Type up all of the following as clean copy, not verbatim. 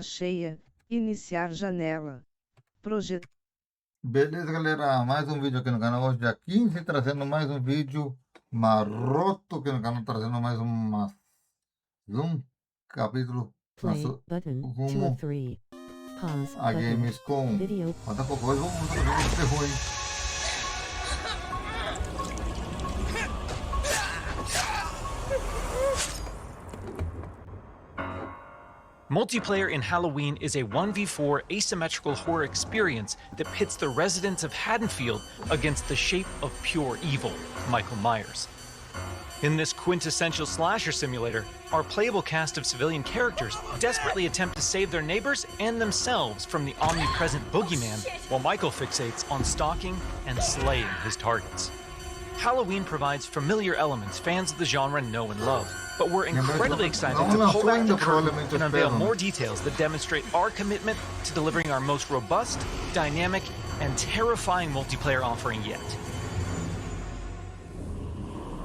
lua cheia, iniciar janela. Projetar. Beleza, galera, mais um vídeo aqui no canal, hoje dia 15, trazendo mais um vídeo maroto aqui no canal, trazendo mais um capítulo nosso rumo a games com falta pouco, mas vamos trazer um terror, hein? Multiplayer in Halloween is a 1v4 asymmetrical horror experience that pits the residents of Haddonfield against the shape of pure evil, Michael Myers. In this quintessential slasher simulator, our playable cast of civilian characters desperately attempt to save their neighbors and themselves from the omnipresent boogeyman, while Michael fixates on stalking and slaying his targets. Halloween provides familiar elements fans of the genre know and love, but we're incredibly excited to pull back the curtain and unveil more details that demonstrate our commitment to delivering our most robust, dynamic, and terrifying multiplayer offering yet.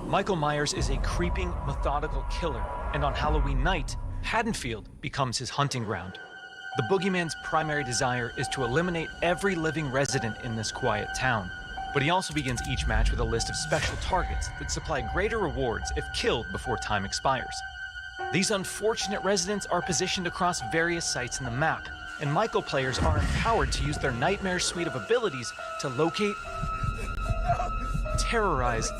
Michael Myers is a creeping, methodical killer, and on Halloween night, Haddonfield becomes his hunting ground. The boogeyman's primary desire is to eliminate every living resident in this quiet town. But he also begins each match with a list of special targets that supply greater rewards if killed before time expires. These unfortunate residents are positioned across various sites in the map, and Michael players are empowered to use their nightmare suite of abilities to locate, terrorize,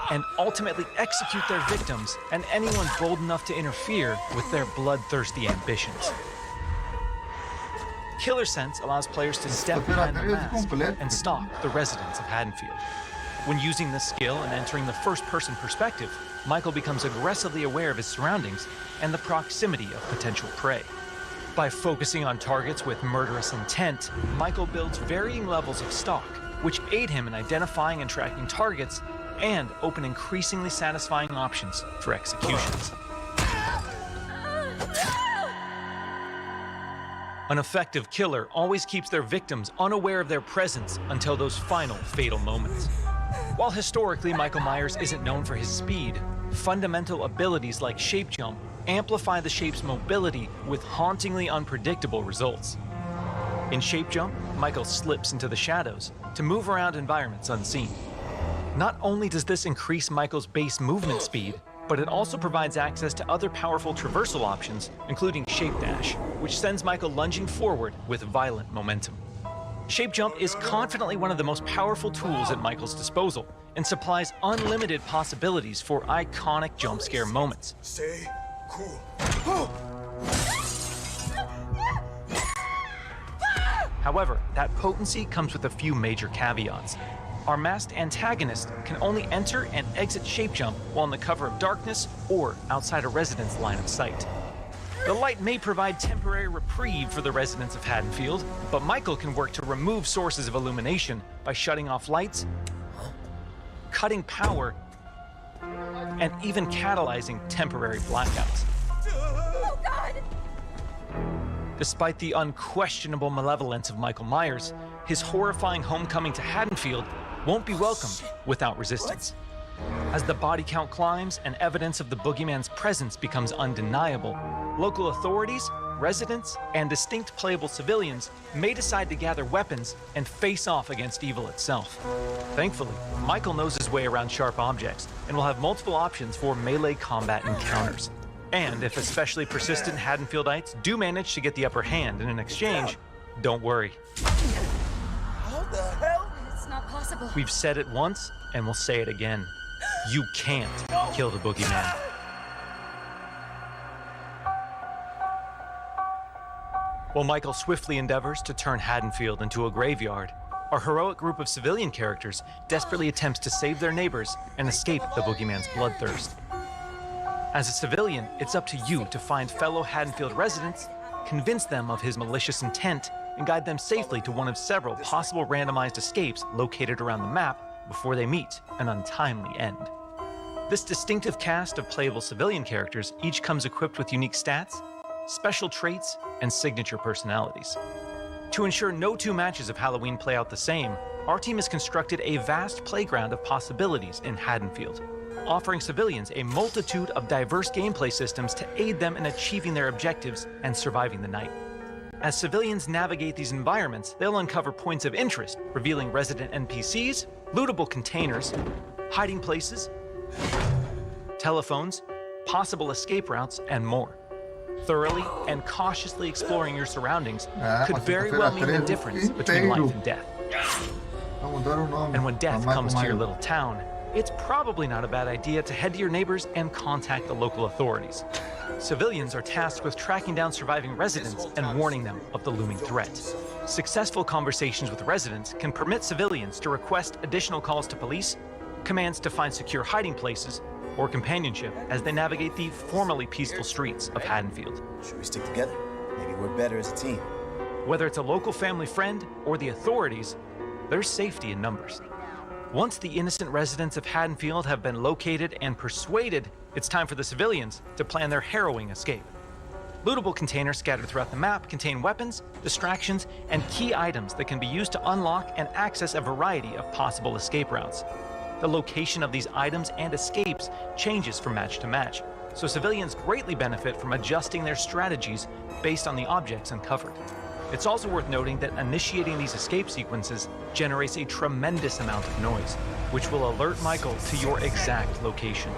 and ultimately execute their victims and anyone bold enough to interfere with their bloodthirsty ambitions. Killer Sense allows players to step behind the mask and stalk the residents of Haddonfield. When using this skill and entering the first-person perspective, Michael becomes aggressively aware of his surroundings and the proximity of potential prey. By focusing on targets with murderous intent, Michael builds varying levels of stalk, which aid him in identifying and tracking targets and open increasingly satisfying options for executions. An effective killer always keeps their victims unaware of their presence until those final fatal moments. While historically Michael Myers isn't known for his speed, fundamental abilities like shape jump amplify the shape's mobility with hauntingly unpredictable results. In shape jump, Michael slips into the shadows to move around environments unseen. Not only does this increase Michael's base movement speed, but it also provides access to other powerful traversal options, including Shape Dash, which sends Michael lunging forward with violent momentum. Shape Jump is confidently one of the most powerful tools at Michael's disposal, and supplies unlimited possibilities for iconic jump scare moments. Stay cool. However, that potency comes with a few major caveats. Our masked antagonist can only enter and exit shape jump while in the cover of darkness or outside a resident's line of sight. The light may provide temporary reprieve for the residents of Haddonfield, but Michael can work to remove sources of illumination by shutting off lights, cutting power, and even catalyzing temporary blackouts. Oh, God! Despite the unquestionable malevolence of Michael Myers, his horrifying homecoming to Haddonfield won't be welcomed without resistance. As the body count climbs and evidence of the boogeyman's presence becomes undeniable, local authorities, residents, and distinct playable civilians may decide to gather weapons and face off against evil itself. Thankfully, Michael knows his way around sharp objects and will have multiple options for melee combat encounters. And if especially persistent Haddonfieldites do manage to get the upper hand in an exchange, don't worry. How the hell? It's not possible. We've said it once, and we'll say it again. You can't kill the boogeyman. While Michael swiftly endeavors to turn Haddonfield into a graveyard, our heroic group of civilian characters desperately attempts to save their neighbors and escape the boogeyman's bloodthirst. As a civilian, it's up to you to find fellow Haddonfield residents, convince them of his malicious intent, and guide them safely to one of several possible randomized escapes located around the map before they meet an untimely end. This distinctive cast of playable civilian characters each comes equipped with unique stats, special traits, and signature personalities. To ensure no two matches of Halloween play out the same, our team has constructed a vast playground of possibilities in Haddonfield. offering civilians a multitude of diverse gameplay systems to aid them in achieving their objectives and surviving the night. As civilians navigate these environments, they'll uncover points of interest, revealing resident NPCs, lootable containers, hiding places, telephones, possible escape routes, and more. Thoroughly and cautiously exploring your surroundings could very well mean the difference between life and death. And when death comes to your little town, it's probably not a bad idea to head to your neighbors and contact the local authorities. Civilians are tasked with tracking down surviving residents and warning them of the looming threat. Successful conversations with residents can permit civilians to request additional calls to police, commands to find secure hiding places, or companionship as they navigate the formerly peaceful streets of Haddonfield. Should we stick together? Maybe work better as a team. Whether it's a local family friend or the authorities, there's safety in numbers. Once the innocent residents of Haddonfield have been located and persuaded, it's time for the civilians to plan their harrowing escape. Lootable containers scattered throughout the map contain weapons, distractions, and key items that can be used to unlock and access a variety of possible escape routes. The location of these items and escapes changes from match to match, so civilians greatly benefit from adjusting their strategies based on the objects uncovered. It's also worth noting that initiating these escape sequences generates a tremendous amount of noise, which will alert Michael to your exact location.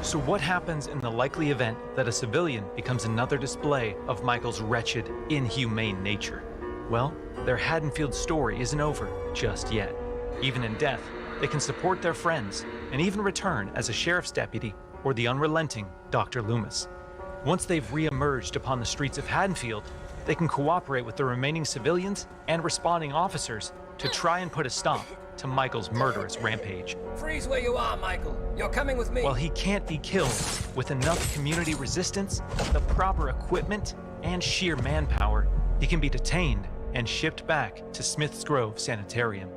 So what happens in the likely event that a civilian becomes another display of Michael's wretched, inhumane nature? Well, their Haddonfield story isn't over just yet. Even in death, they can support their friends and even return as a sheriff's deputy or the unrelenting Dr. Loomis. Once they've re-emerged upon the streets of Haddonfield, they can cooperate with the remaining civilians and responding officers to try and put a stop to Michael's murderous rampage. Freeze where you are, Michael. You're coming with me. While he can't be killed, with enough community resistance, the proper equipment, and sheer manpower, he can be detained and shipped back to Smith's Grove Sanitarium.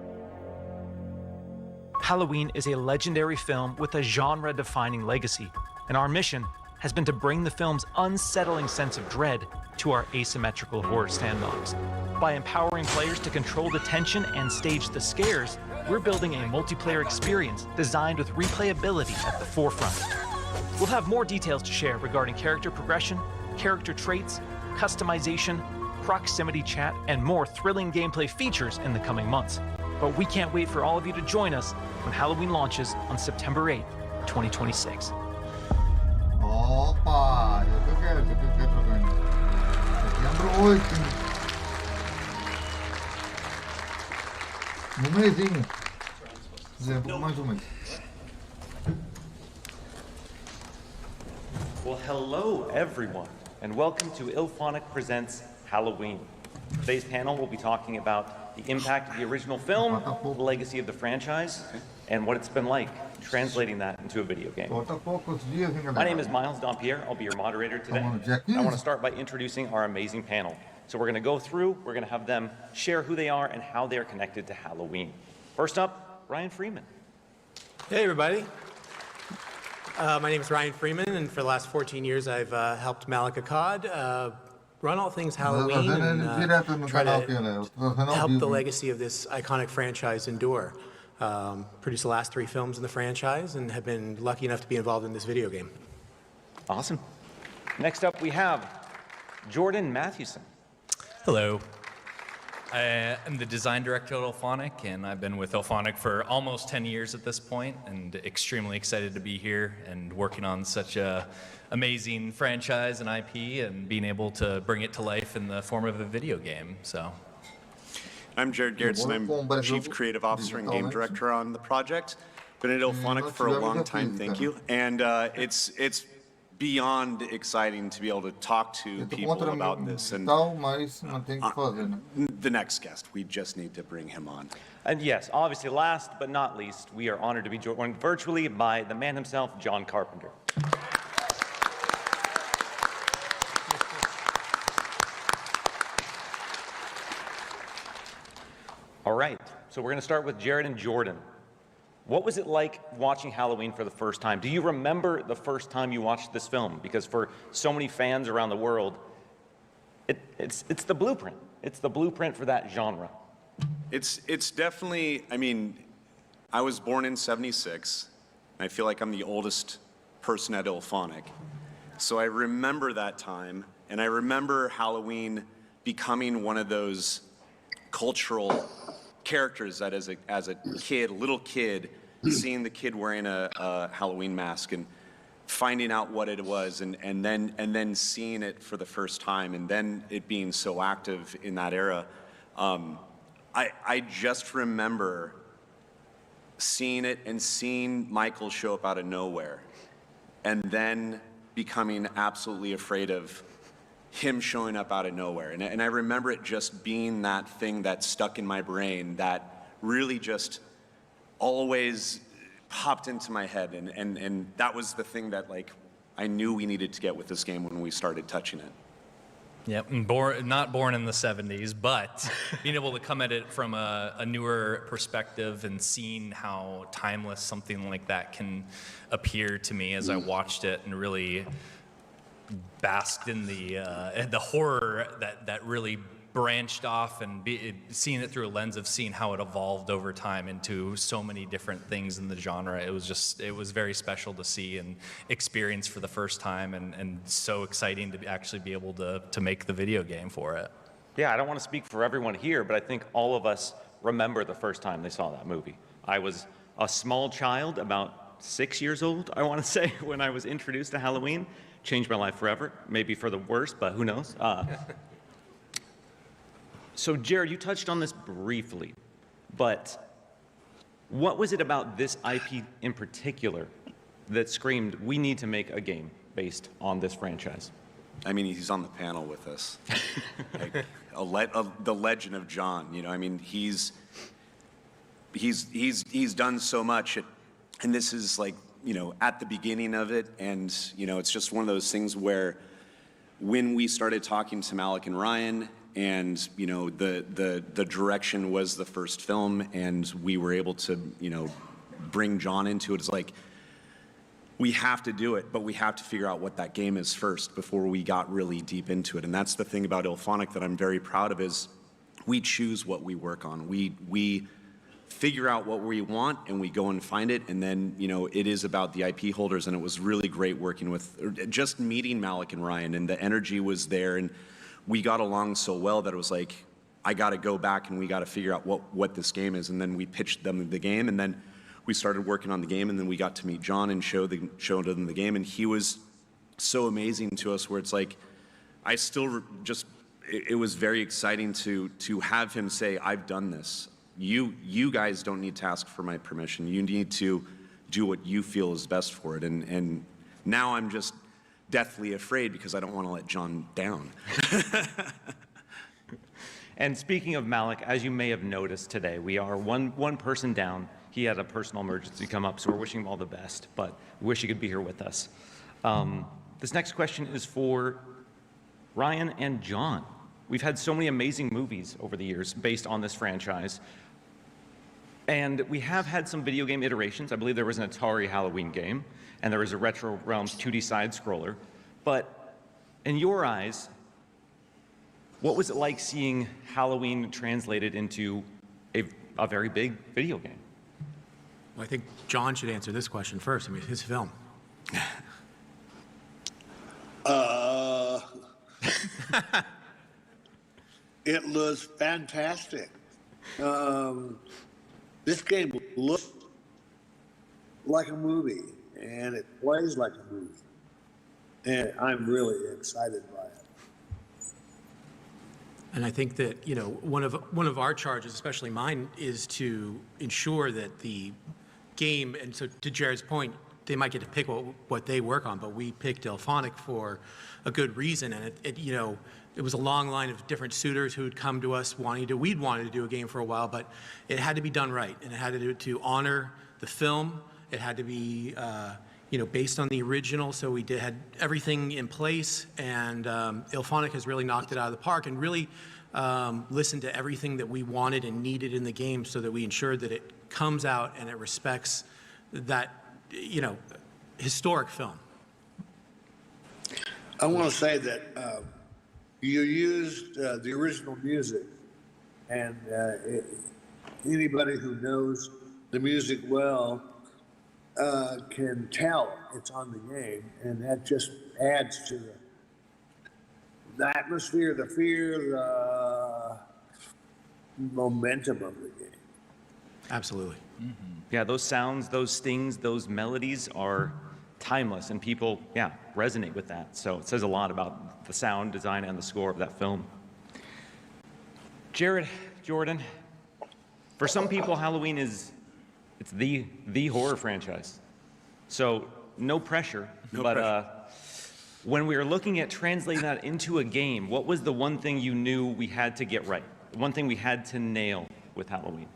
Halloween is a legendary film with a genre-defining legacy, and our mission has been to bring the film's unsettling sense of dread to our asymmetrical horror sandbox. By empowering players to control the tension and stage the scares, we're building a multiplayer experience designed with replayability at the forefront. We'll have more details to share regarding character progression, character traits, customization, proximity chat, and more thrilling gameplay features in the coming months. But we can't wait for all of you to join us when Halloween launches on September 8th, 2026. Opa, eu quero jogando. Setembro 8. No mesinho. Exemplo, mais mês. Well, hello everyone, and welcome to Fonic Presents Halloween. Today's panel will be talking about the impact of the original film, the legacy of the franchise, and what it's been like translating that into a video game. My name is Miles Dompierre. I'll be your moderator today. I want to start by introducing our amazing panel. So we're going to go through, we're going to have them share who they are and how they are connected to Halloween. First up, Ryan Freeman. Hey everybody. My name is Ryan Freeman, and for the last 14 years I've helped Malika Cod run all things Halloween and try to help the legacy of this iconic franchise endure. Produced the last 3 films in the franchise and have been lucky enough to be involved in this video game. Awesome. Next up we have Jordan Mathewson. Hello. I am the design director at Fonic, and I've been with Fonic for almost 10 years at this point, and extremely excited to be here and working on such a amazing franchise and IP and being able to bring it to life in the form of a video game. So, I'm Jared Garrettson. I'm Chief Creative Officer and Game Director on the project. Been at Fonic for a long time, thank you. And it's beyond exciting to be able to talk to people about this. And the next guest, we just need to bring him on. And yes, obviously last but not least, we are honored to be joined virtually by the man himself, John Carpenter. All right, so we're going to start with Jared and Jordan. What was it like watching Halloween for the first time? Do you remember the first time you watched this film? Because for so many fans around the world, it's the blueprint. It's the blueprint for that genre. It's definitely, I mean, I was born in '76, I feel like I'm the oldest person at Ilphonic. So I remember that time, and I remember Halloween becoming one of those cultural characters that as a kid, little kid, seeing the kid wearing a Halloween mask and finding out what it was, and then seeing it for the first time, and then it being so active in that era. I just remember seeing it and seeing Michael show up out of nowhere, and then becoming absolutely afraid of him showing up out of nowhere. And I remember it just being that thing that stuck in my brain that really just always popped into my head. And that was the thing that, like, I knew we needed to get with this game when we started touching it. Yep, and not born in the 70s, but being able to come at it from a newer perspective and seeing how timeless something like that can appear to me as I watched it and really basked in the horror that really branched off, and seeing it through a lens of seeing how it evolved over time into so many different things in the genre. It was very special to see and experience for the first time, and so exciting to actually be able to make the video game for it. Yeah, I don't want to speak for everyone here, but I think all of us remember the first time they saw that movie. I was a small child, about 6 years old, I want to say, when I was introduced to Halloween. Changed my life forever, maybe for the worse, but who knows? So Jared, you touched on this briefly, but what was it about this IP in particular that screamed, we need to make a game based on this franchise? I mean, he's on the panel with us. Like, the legend of John, you know, I mean, he's done so much, and this is like, you know, at the beginning of it, and, you know, it's just one of those things where when we started talking to Malik and Ryan, and, you know, the direction was the first film, and we were able to, you know, bring John into it. It's like, we have to do it, but we have to figure out what that game is first before we got really deep into it. And that's the thing about Ilphonic that I'm very proud of, is we choose what we work on. We figure out what we want, and we go and find it, and then, you know, it is about the IP holders, and it was really great working with, just meeting Malik and Ryan, and the energy was there, and we got along so well that it was like, I got to go back and we got to figure out what this game is. And then we pitched them the game, and then we started working on the game, and then we got to meet John and showed them the game, and he was so amazing to us, where it's like, I still just, it was very exciting to have him say, I've done this. You guys don't need to ask for my permission. You need to do what you feel is best for it. And now I'm just deathly afraid because I don't want to let John down. And speaking of Malik, as you may have noticed today, we are one person down. He had a personal emergency come up, so we're wishing him all the best, but we wish he could be here with us. This next question is for Ryan and John. We've had so many amazing movies over the years based on this franchise. And we have had some video game iterations. I believe there was an Atari Halloween game, and there was a Retro Realms 2D side-scroller. But in your eyes, what was it like seeing Halloween translated into a very big video game? Well, I think John should answer this question first. I mean, it's his film. It was fantastic. This game looks like a movie, and it plays like a movie. And I'm really excited by it. And I think that, you know, one of our charges, especially mine, is to ensure that the game, and so to Jared's point, they might get to pick what they work on, but we picked Ilphonic for a good reason. And it you know, it was a long line of different suitors who had come to us we'd wanted to do a game for a while, but it had to be done right, and it had to honor the film. It had to be, you know, based on the original, so we had everything in place, and Ilphonic has really knocked it out of the park and really listened to everything that we wanted and needed in the game, so that we ensured that it comes out and it respects that, you know, historic film. I want to say that you used the original music, and anybody who knows the music well can tell it's on the game, and that just adds to the atmosphere, the fear, the momentum of the game. Absolutely. Yeah, those sounds, those stings, those melodies are timeless, and people, resonate with that. So it says a lot about the sound design and the score of that film. Jared, Jordan, for some people, Halloween it's the horror franchise. So no pressure, when we were looking at translating that into a game, what was the one thing you knew we had to get right? The one thing we had to nail with Halloween?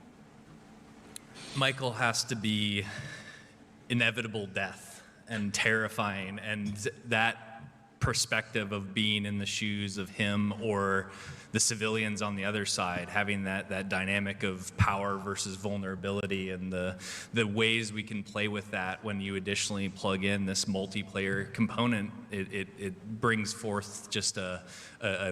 Michael has to be inevitable death and terrifying, and that perspective of being in the shoes of him or the civilians on the other side, having that dynamic of power versus vulnerability, and the ways we can play with that when you additionally plug in this multiplayer component, it brings forth just a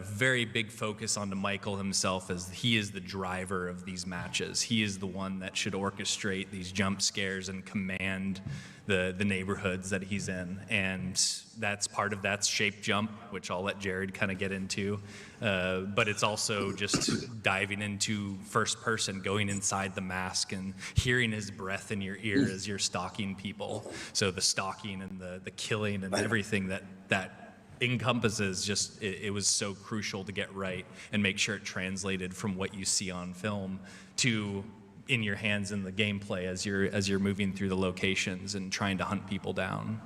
very big focus onto Michael himself, as he is the driver of these matches. He is the one that should orchestrate these jump scares and command the neighborhoods that he's in. And that's part of that's shape jump, which I'll let Jared kind of get into. But it's also just diving into first person, going inside the mask and hearing his breath in your ear as you're stalking people. So the stalking and the killing and everything that encompasses, just it was so crucial to get right and make sure it translated from what you see on film to in your hands in the gameplay as you're moving through the locations and trying to hunt people down.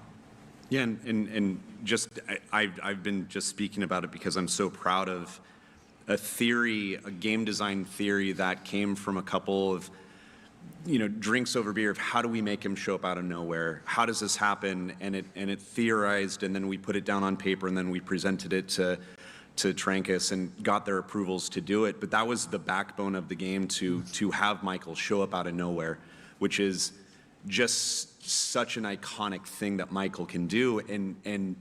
Yeah, and just I've been just speaking about it because I'm so proud of a game design theory that came from a couple of drinks over beer of how do we make him show up out of nowhere? How does this happen? And it theorized, and then we put it down on paper, and then we presented it to Trancas and got their approvals to do it. But that was the backbone of the game, to have Michael show up out of nowhere, which is just such an iconic thing that Michael can do. And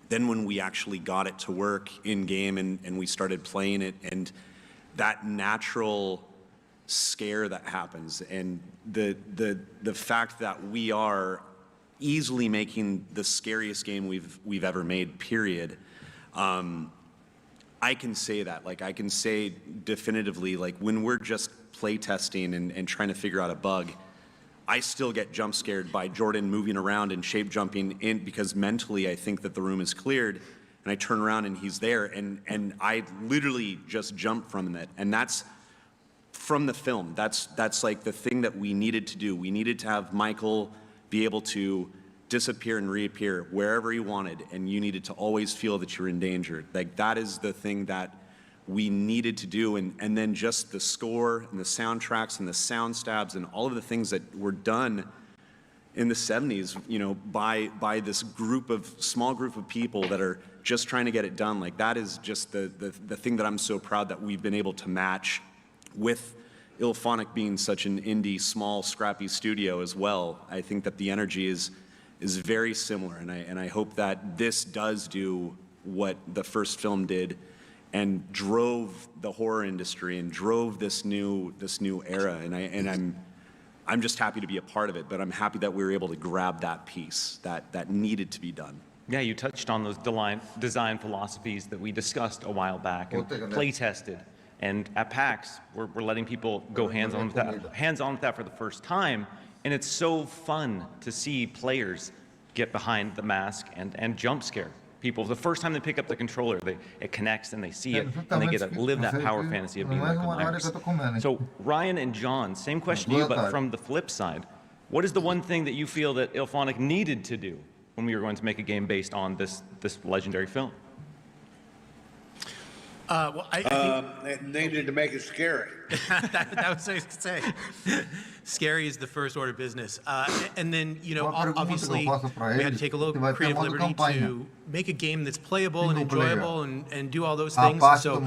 then when we actually got it to work in game and we started playing it, and that natural scare that happens, and the fact that we are easily making the scariest game we've ever made, period. I can say that, I can say definitively, when we're just play testing and trying to figure out a bug, I still get jump scared by Jordan moving around and shape jumping in, because mentally I think that the room is cleared, and I turn around and he's there, and I literally just jump from it. And that's from the film. That's like the thing that we needed to do. We needed to have Michael be able to disappear and reappear wherever he wanted, and you needed to always feel that you're in danger. That is the thing that we needed to do, and then just the score and the soundtracks and the sound stabs and all of the things that were done in the 70s, by this small group of people that are just trying to get it done. That is just the thing that I'm so proud that we've been able to match, with Fonic being such an indie, small, scrappy studio as well. I think that the energy is very similar, and I hope that this does do what the first film did, and drove the horror industry and drove this new era. And I'm just happy to be a part of it, but I'm happy that we were able to grab that piece that needed to be done. Yeah, you touched on those design philosophies that we discussed a while back and play tested. And at PAX, we're letting people go hands-on with that for the first time. And it's so fun to see players get behind the mask and jump scare people. The first time they pick up the controller, it connects and they see it, and they get to live that power fantasy of being Michael Myers. So Ryan and John, same question to you, but from the flip side, what is the one thing that you feel that Fonic needed to do when we were going to make a game based on this legendary film? Well, I think they needed to make it scary. that was what I was going to say. Scary is the first order of business. And then, obviously, we had to take a little creative liberty to make a game that's playable and enjoyable and do all those things. So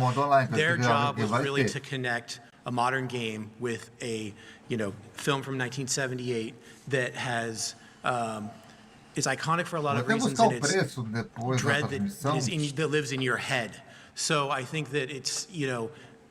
their job was really to connect a modern game with a, film from 1978 that has is iconic for a lot of reasons, and it's dread that lives in your head. So I think that it's,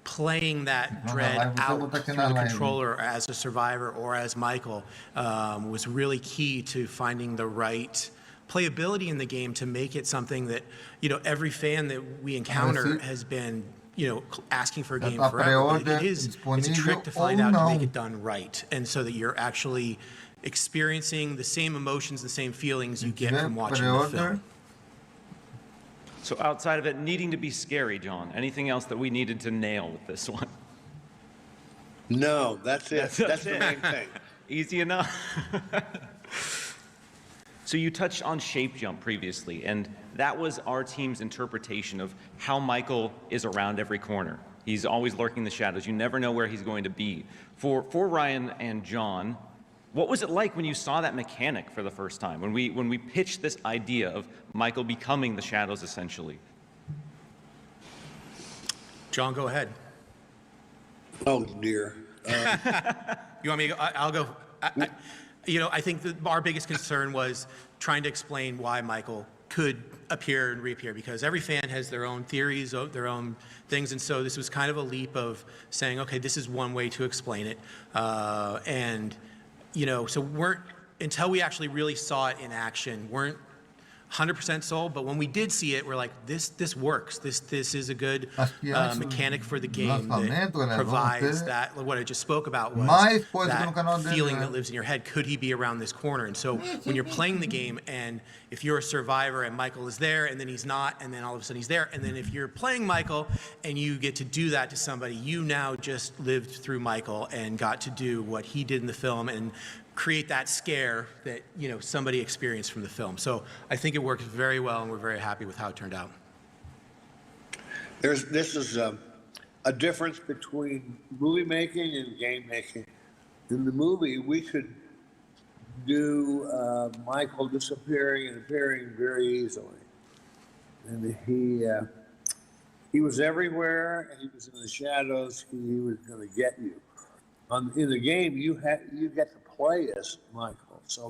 playing that dread out through the controller as a survivor or as Michael was really key to finding the right playability in the game to make it something that, you know, every fan that we encounter has been, you know, asking for a game forever. But it's a trick to find out to make it done right, and so that you're actually experiencing the same emotions, the same feelings you get from watching the film. So outside of it needing to be scary, John, anything else that we needed to nail with this one? No, that's it. That's the main thing. Easy enough. So you touched on shape jump previously, and that was our team's interpretation of how Michael is around every corner. He's always lurking in the shadows. You never know where he's going to be. For Ryan and John, what was it like when you saw that mechanic for the first time, when we pitched this idea of Michael becoming the shadows, essentially? John, go ahead. Oh, dear. You want me to go? I'll go. You know, I think that our biggest concern was trying to explain why Michael could appear and reappear, because every fan has their own theories, their own things, and so this was kind of a leap of saying, okay, this is one way to explain it, and you know, so until we actually really saw it in action, weren't 100% sold, but when we did see it, we're like, this works. This is a good mechanic for the game that provides that, what I just spoke about was that feeling that lives in your head. Could he be around this corner? And so when you're playing the game, and if you're a survivor and Michael is there, and then he's not, and then all of a sudden he's there, and then if you're playing Michael and you get to do that to somebody, you now just lived through Michael and got to do what he did in the film and create that scare that, you know, somebody experienced from the film. So I think it worked very well, and we're very happy with how it turned out. This is a difference between movie making and game making. In the movie, we could do Michael disappearing and appearing very easily, and he was everywhere, and he was in the shadows. He was going to get you. In the game, you get to play as Michael. So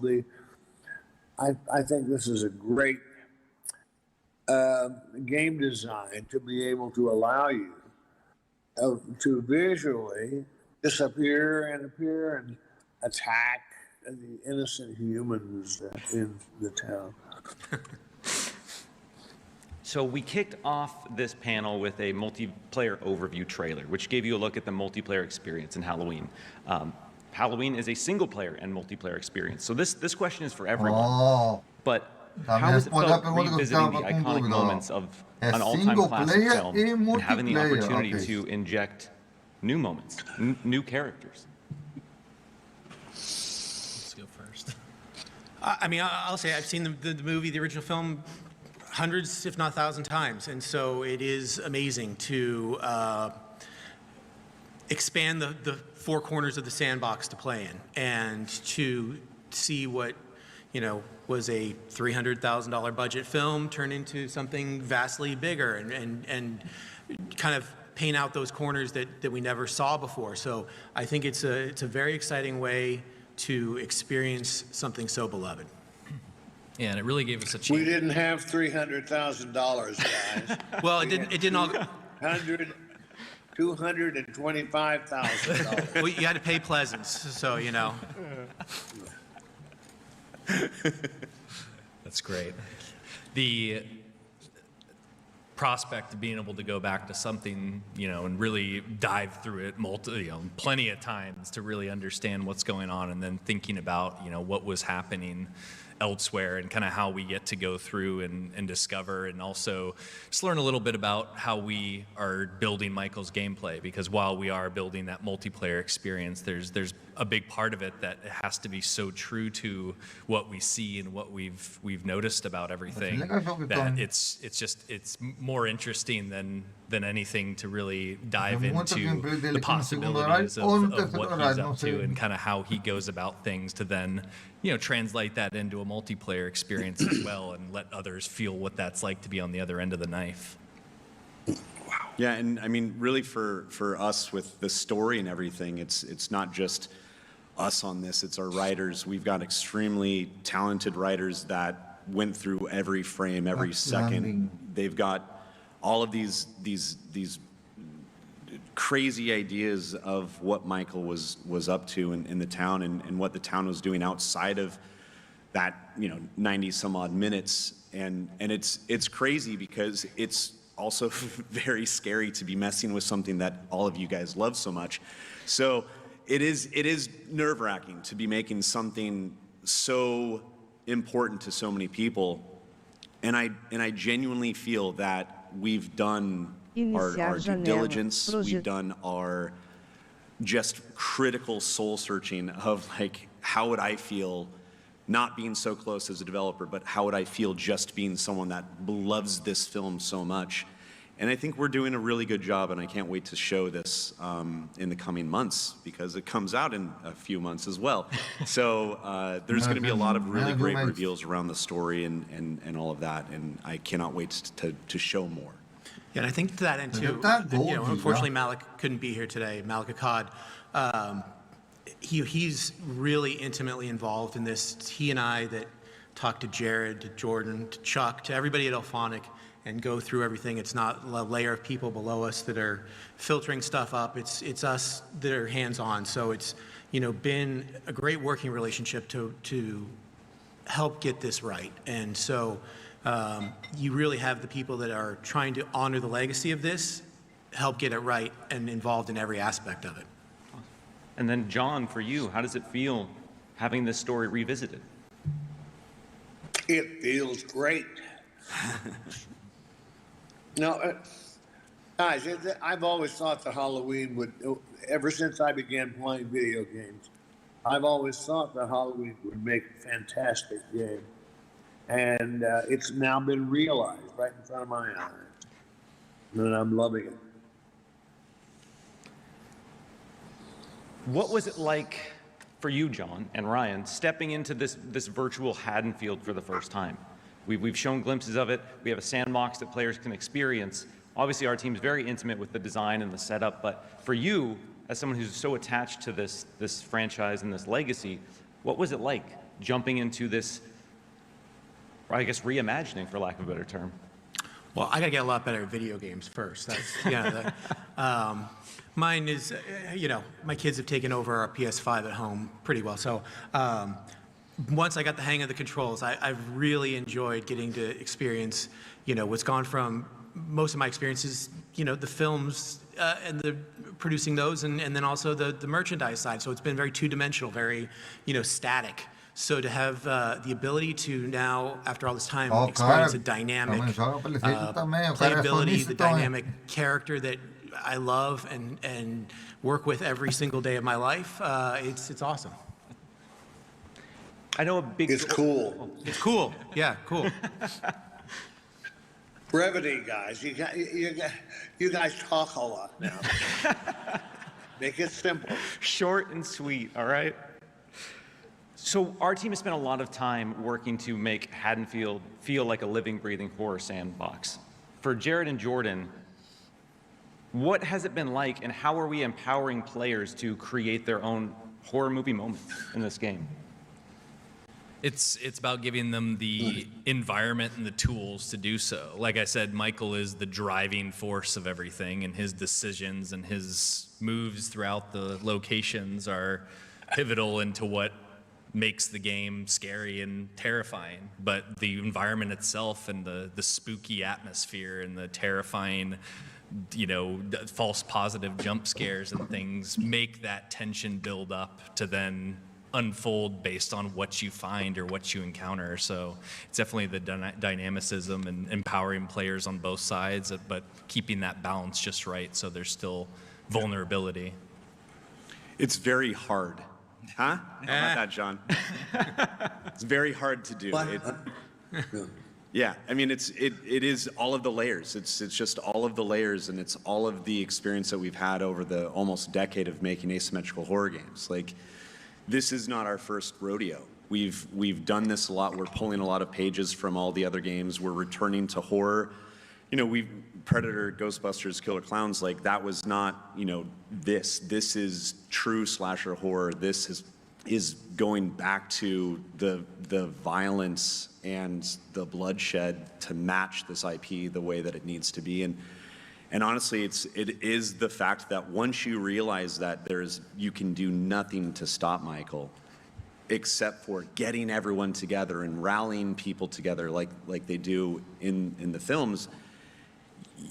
I think this is a great game design to be able to allow you to visually disappear and appear and attack the innocent humans in the town. So we kicked off this panel with a multiplayer overview trailer, which gave you a look at the multiplayer experience in Halloween. Halloween is a single-player and multiplayer experience. So this question is for everyone. But how has it felt revisiting the iconic moments of an all-time classic film and having the opportunity to inject new moments, new characters? Let's go first. I mean, I'll say I've seen the movie, the original film, hundreds, if not 1,000 times. And so it is amazing to expand the four corners of the sandbox to play in, and to see what, you know, was a $300,000 budget film turn into something vastly bigger, and kind of paint out those corners that we never saw before. So I think it's a very exciting way to experience something so beloved. Yeah, and it really gave us a chance. We didn't have $300,000, guys. Well, it didn't all. $225,000. Well, you had to pay Pleasance, so you know. That's great. The prospect of being able to go back to something, you know, and really dive through it plenty of times to really understand what's going on, and then thinking about, you know, what was happening elsewhere and kind of how we get to go through and discover, and also just learn a little bit about how we are building Michael's gameplay, because while we are building that multiplayer experience, there's a big part of it that has to be so true to what we see and what we've noticed about everything that it's more interesting than anything to really dive into the possibilities of what he's up to and kind of how he goes about things, to then, you know, translate that into a multiplayer experience as well, and let others feel what that's like to be on the other end of the knife. Wow. Yeah, and I mean, really for us with the story and everything, it's not just us on this, it's our writers. We've got extremely talented writers that went through every frame, every second. They've got all of these crazy ideas of what Michael was up to in the town and what the town was doing outside of that, 90 some odd minutes. And it's crazy because it's also very scary to be messing with something that all of you guys love so much. So it is nerve-wracking to be making something so important to so many people. And I genuinely feel that we've done our due diligence, we've done our just critical soul searching of like, how would I feel not being so close as a developer, but how would I feel just being someone that loves this film so much? And I think we're doing a really good job, and I can't wait to show this in the coming months, because it comes out in a few months as well. So there's going to be a lot of really great reveals around the story and all of that, and I cannot wait to show more. Yeah, and I think to that end too, unfortunately Malik couldn't be here today, Malik Akkad. He's really intimately involved in this. He and I that talk to Jared, to Jordan, to Chuck, to everybody at Fonic, and go through everything. It's not a layer of people below us that are filtering stuff up. It's us that are hands-on. So it's been a great working relationship to help get this right. And so you really have the people that are trying to honor the legacy of this, help get it right, and involved in every aspect of it. And then John, for you, how does it feel having this story revisited? It feels great. Guys, I've always thought that Halloween would, ever since I began playing video games, I've always thought that Halloween would make a fantastic game. And it's now been realized right in front of my eyes. And I'm loving it. What was it like for you, John and Ryan, stepping into this virtual Haddonfield for the first time? We've shown glimpses of it. We have a sandbox that players can experience. Obviously, our team's very intimate with the design and the setup, but for you, as someone who's so attached to this franchise and this legacy, what was it like jumping into this, I guess, reimagining, for lack of a better term? Well, I got to get a lot better at video games first. That's, mine is, my kids have taken over our PS5 at home pretty well. So once I got the hang of the controls, I've really enjoyed getting to experience, what's gone from most of my experiences, the films and the producing those, and then also the merchandise side. So it's been very two-dimensional, very, static. So to have the ability to now, after all this time, experience a dynamic playability, the dynamic character that I love and work with every single day of my life, it's awesome. I know a big... It's cool. It's cool. Yeah, cool. Brevity, guys. You guys talk a lot now. Make it simple. Short and sweet, all right? So our team has spent a lot of time working to make Haddonfield feel like a living, breathing horror sandbox. For Jared and Jordan, what has it been like, and how are we empowering players to create their own horror movie moments in this game? It's about giving them the environment and the tools to do so. Like I said, Michael is the driving force of everything, and his decisions and his moves throughout the locations are pivotal into what makes the game scary and terrifying. But the environment itself and the spooky atmosphere and the terrifying, false positive jump scares and things make that tension build up to then unfold based on what you find or what you encounter. So it's definitely the dynamicism and empowering players on both sides, but keeping that balance just right so there's still vulnerability. It's very hard. Huh? How about that, John? It's very hard to do. Yeah, I mean, it is all of the layers. It's just all of the layers, and it's all of the experience that we've had over the almost decade of making asymmetrical horror games. Like, this is not our first rodeo. We've done this a lot. We're pulling a lot of pages from all the other games. We're returning to horror. Predator, Ghostbusters, Killer Clowns, like that was not, this. This is true slasher horror. This is going back to the violence and the bloodshed to match this IP the way that it needs to be. And And honestly, it is the fact that once you realize that you can do nothing to stop Michael, except for getting everyone together and rallying people together like they do in the films,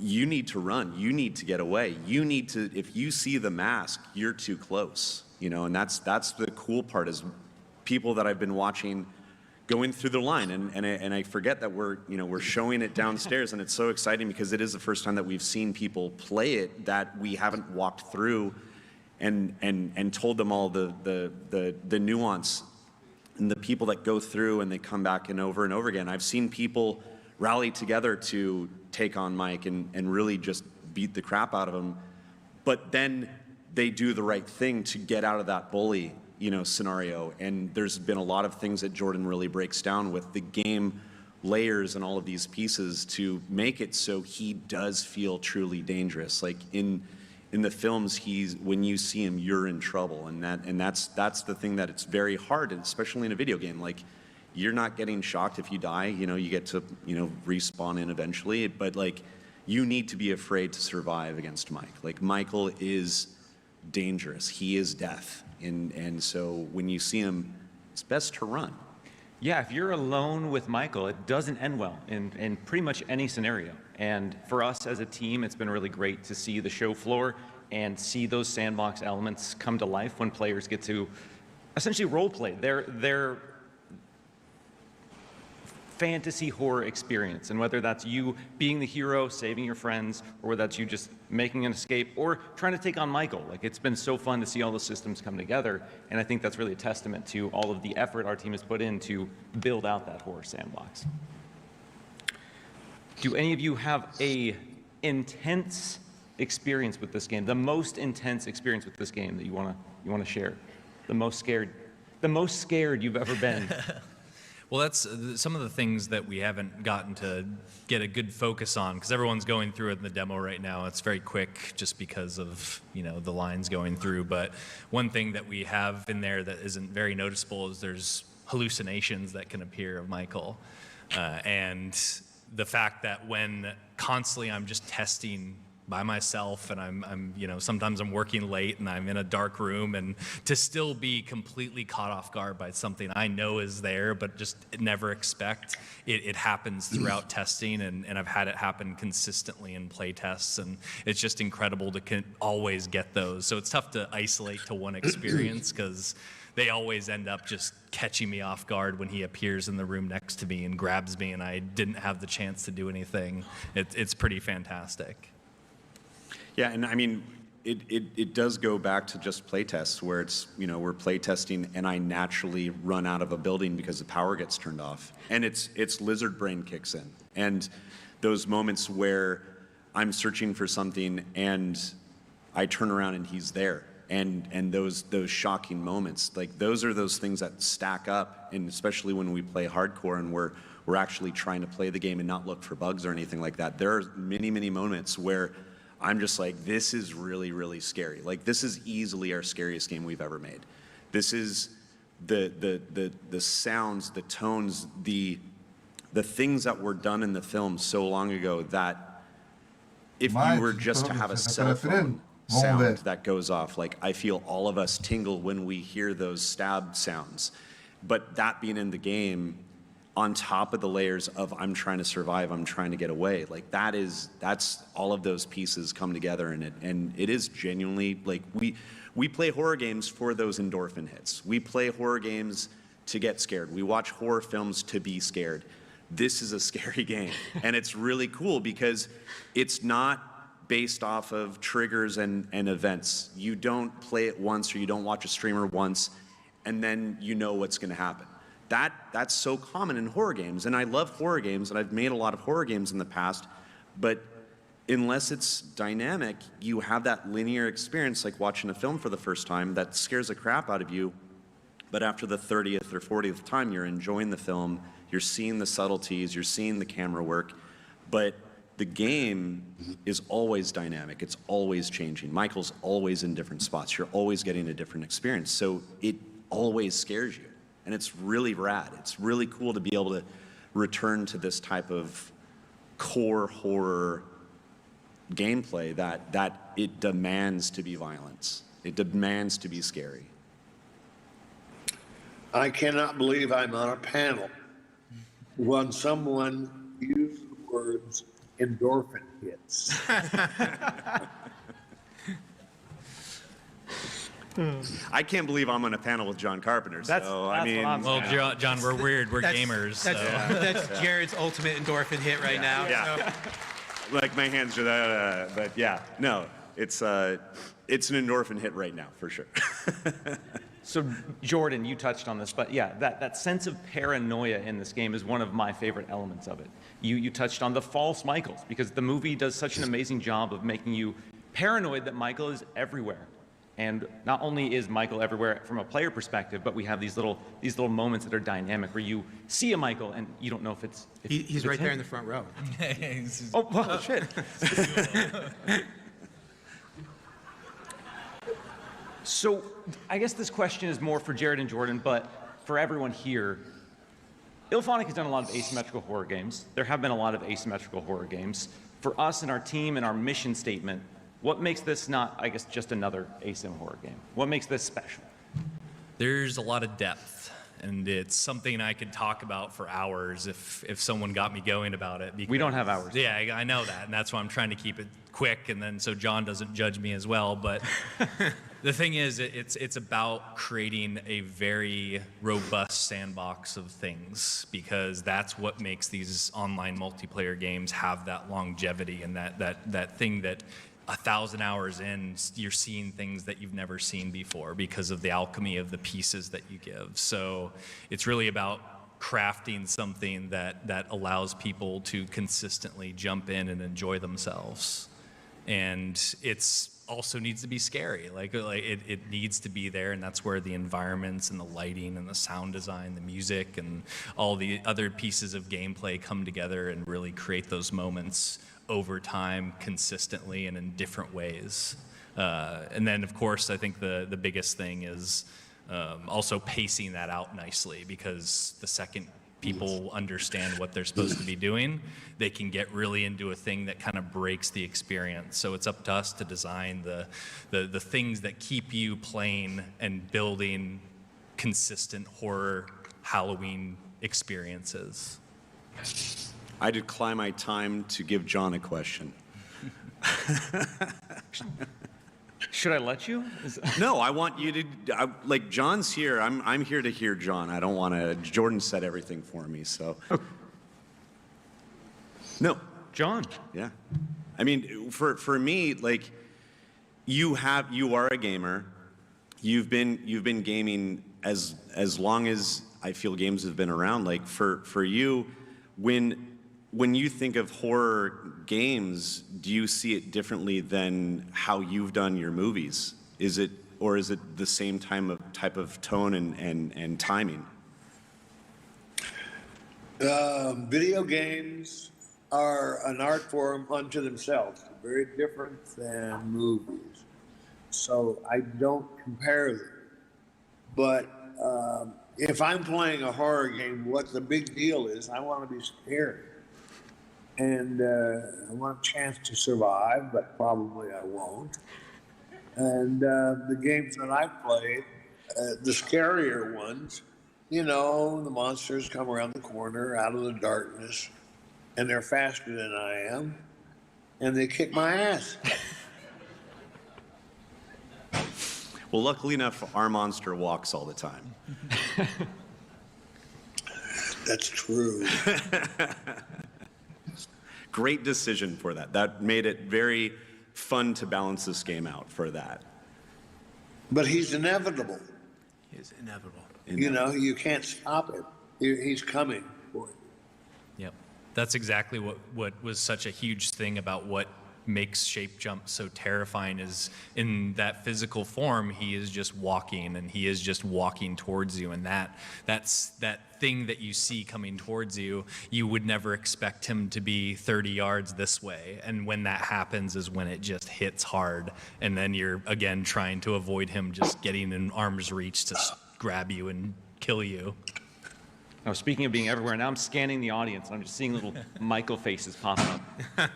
you need to run. You need to get away. You need to, if you see the mask, you're too close, you know, and that's the cool part is people that I've been watching going through the line, and I forget that we're showing it downstairs, and it's so exciting because it is the first time that we've seen people play it that we haven't walked through and told them all the nuance and the people that go through and they come back and over again. I've seen people rally together to take on Mike and really just beat the crap out of him, but then they do the right thing to get out of that bully, you know, scenario. And there's been a lot of things that Jordan really breaks down with the game layers and all of these pieces to make it so he does feel truly dangerous. Like in the films, when you see him, you're in trouble, and that's the thing that it's very hard, especially in a video game. Like, you're not getting shocked if you die. You know, you get to, you know, respawn in eventually, but like, you need to be afraid to survive against Mike. Like, Michael is dangerous. He is death, and so when you see him, it's best to run. Yeah, if you're alone with Michael, it doesn't end well in pretty much any scenario. And for us as a team, it's been really great to see the show floor and see those sandbox elements come to life when players get to essentially role play their fantasy horror experience. And whether that's you being the hero, saving your friends, or whether that's you just making an escape or trying to take on Michael. Like, it's been so fun to see all the systems come together. And I think that's really a testament to all of the effort our team has put in to build out that horror sandbox. Do any of you have a intense experience with this game? The most intense experience with this game that you want to share? The most scared you've ever been? Well, that's some of the things that we haven't gotten to get a good focus on, because everyone's going through it in the demo right now. It's very quick just because of, you know, the lines going through. But one thing that we have in there that isn't very noticeable is there's hallucinations that can appear of Michael. And the fact that when constantly I'm just testing by myself, and I'm you know, sometimes I'm working late and I'm in a dark room, and to still be completely caught off guard by something I know is there but just never expect. It happens throughout testing, and I've had it happen consistently in play tests, and it's just incredible to always get those. So it's tough to isolate to one experience because they always end up just catching me off guard when he appears in the room next to me and grabs me and I didn't have the chance to do anything. It's pretty fantastic. Yeah, and I mean, it does go back to just playtests where it's, you know, we're playtesting and I naturally run out of a building because the power gets turned off. And it's lizard brain kicks in. And those moments where I'm searching for something and I turn around and he's there. And those shocking moments, like those are those things that stack up, and especially when we play hardcore and we're actually trying to play the game and not look for bugs or anything like that. There are many, many moments where I'm just like, this is really, really scary. Like, this is easily our scariest game we've ever made. This is the sounds, the tones, the things that were done in the film so long ago that if you were just to have a cell phone sound that goes off, like, I feel all of us tingle when we hear those stab sounds. But that being in the game, on top of the layers of I'm trying to survive, I'm trying to get away, like that's all of those pieces come together in it, and it is genuinely like we play horror games for those endorphin hits. We play horror games to get scared. We watch horror films to be scared. This is a scary game, and it's really cool because it's not based off of triggers and events. You don't play it once, or you don't watch a streamer once, and then you know what's going to happen. That's so common in horror games, and I love horror games, and I've made a lot of horror games in the past, but unless it's dynamic, you have that linear experience like watching a film for the first time that scares the crap out of you, but after the 30th or 40th time, you're enjoying the film, you're seeing the subtleties, you're seeing the camera work, but the game is always dynamic, it's always changing. Michael's always in different spots, you're always getting a different experience, so it always scares you. And it's really rad. It's really cool to be able to return to this type of core horror gameplay that it demands to be violence. It demands to be scary. I cannot believe I'm on a panel when someone used the words endorphin hits. I can't believe I'm on a panel with John Carpenter. Well, John, we're weird. We're gamers. That's Jared's ultimate endorphin hit right now. Yeah. So. Like my hands are but yeah, no, it's an endorphin hit right now for sure. So Jordan, you touched on this, but yeah, that sense of paranoia in this game is one of my favorite elements of it. You touched on the false Michaels, because the movie does such an amazing job of making you paranoid that Michael is everywhere. And not only is Michael everywhere from a player perspective, but we have these little moments that are dynamic where you see a Michael and you don't know if it's he's right there in the front row. Oh, well, shit. So I guess this question is more for Jared and Jordan, but for everyone here, IllFonic has done a lot of asymmetrical horror games. There have been a lot of asymmetrical horror games. For us and our team and our mission statement, what makes this not, I guess, just another asim horror game? What makes this special? There's a lot of depth, and it's something I could talk about for hours if someone got me going about it. We don't have hours. Yeah, I know that, and that's why I'm trying to keep it quick, and then so John doesn't judge me as well. But the thing is, it's about creating a very robust sandbox of things, because that's what makes these online multiplayer games have that longevity and that thing that 1,000 hours in, you're seeing things that you've never seen before because of the alchemy of the pieces that you give. So it's really about crafting something that allows people to consistently jump in and enjoy themselves. And it's also needs to be scary. Like it needs to be there, and that's where the environments and the lighting and the sound design, the music, and all the other pieces of gameplay come together and really create those moments over time, consistently and in different ways. And then, of course, I think the biggest thing is also pacing that out nicely, because the second people understand what they're supposed to be doing, they can get really into a thing that kind of breaks the experience. So it's up to us to design the things that keep you playing and building consistent horror Halloween experiences. I decline my time to give John a question. Should I let you? No, I want you to, like John's here, I'm here to hear John. I don't want to, Jordan said everything for me, so. No. John. Yeah. I mean, for me, like, you are a gamer. You've been gaming as long as I feel games have been around. Like, for you, when you think of horror games, do you see it differently than how you've done your movies? Is it the same type of tone and timing? Video games are an art form unto themselves, very different than movies. So I don't compare them. But if I'm playing a horror game, what the big deal is, I want to be scared. And I want a chance to survive, but probably I won't. And the games that I've played, the scarier ones, you know, the monsters come around the corner out of the darkness, and they're faster than I am, and they kick my ass. Well, luckily enough, our monster walks all the time. That's true. Great decision for that. That made it very fun to balance this game out for that. But he's inevitable. He's inevitable. You know, you can't stop him. He's coming for you. Yep. That's exactly what was such a huge thing about what makes Shape Jump so terrifying, is in that physical form, he is just walking, and he is just walking towards you, and that's that thing that you see coming towards you, you would never expect him to be 30 yards this way, and when that happens is when it just hits hard, and then you're again trying to avoid him just getting in arm's reach to grab you and kill you. Now, speaking of being everywhere, now I'm scanning the audience, and I'm just seeing little Michael faces popping up.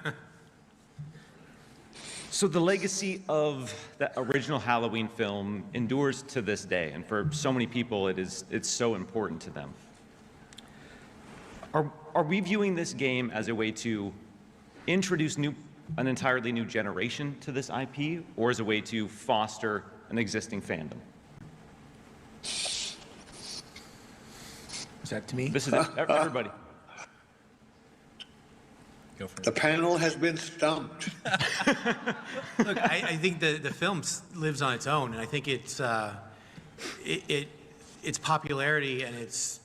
So the legacy of the original Halloween film endures to this day, and for so many people, it's so important to them. Are we viewing this game as a way to introduce an entirely new generation to this IP, or as a way to foster an existing fandom? Is that to me? This is it. Everybody. Go for it. The panel has been stumped. Look, I think the film lives on its own, and I think its popularity and its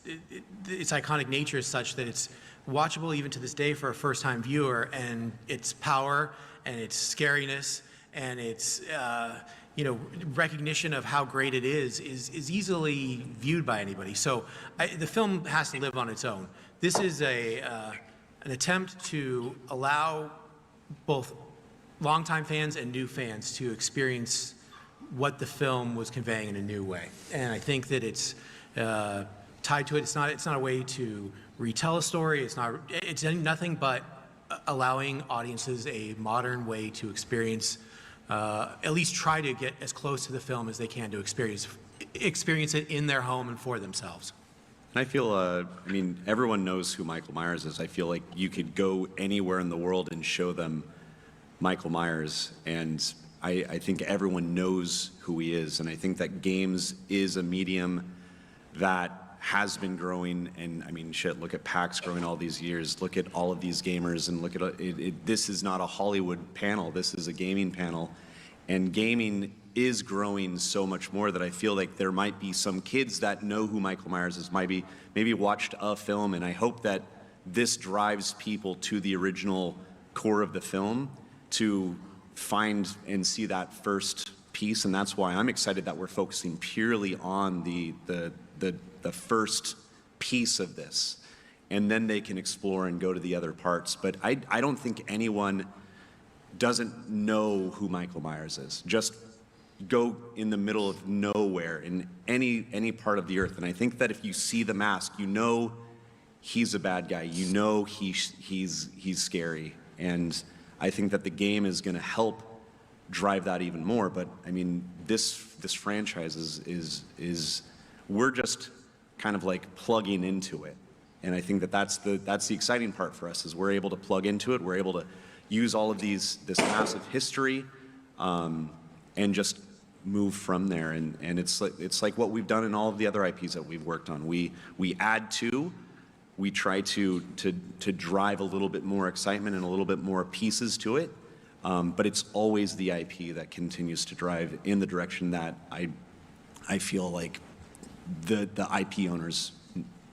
iconic nature is such that it's watchable even to this day for a first-time viewer, and its power and its scariness and its recognition of how great it is easily viewed by anybody. So the film has to live on its own. This is an attempt to allow both longtime fans and new fans to experience what the film was conveying in a new way. And I think that it's tied to it. It's not a way to retell a story. It's nothing but allowing audiences a modern way to experience, at least try to get as close to the film as they can to experience it in their home and for themselves. I feel, everyone knows who Michael Myers is. I feel like you could go anywhere in the world and show them Michael Myers, and I think everyone knows who he is. And I think that games is a medium that has been growing, and look at PAX growing all these years. Look at all of these gamers, and look at it. This is not a Hollywood panel. This is a gaming panel, and gaming is growing so much more that I feel like there might be some kids that know who Michael Myers is, maybe watched a film, and I hope that this drives people to the original core of the film to find and see that first piece, and that's why I'm excited that we're focusing purely on the first piece of this, and then they can explore and go to the other parts. But I don't think anyone doesn't know who Michael Myers is. Just go in the middle of nowhere in any part of the earth, and I think that if you see the mask, you know he's a bad guy. You know he's scary, and I think that the game is going to help drive that even more. But this franchise is we're just kind of like plugging into it, and I think that that's the exciting part for us, is we're able to plug into it. We're able to use all of this massive history, and just move from there. And it's like what we've done in all of the other IPs that we've worked on. We add to, we try to drive a little bit more excitement and a little bit more pieces to it. But it's always the IP that continues to drive in the direction that I feel like the IP owners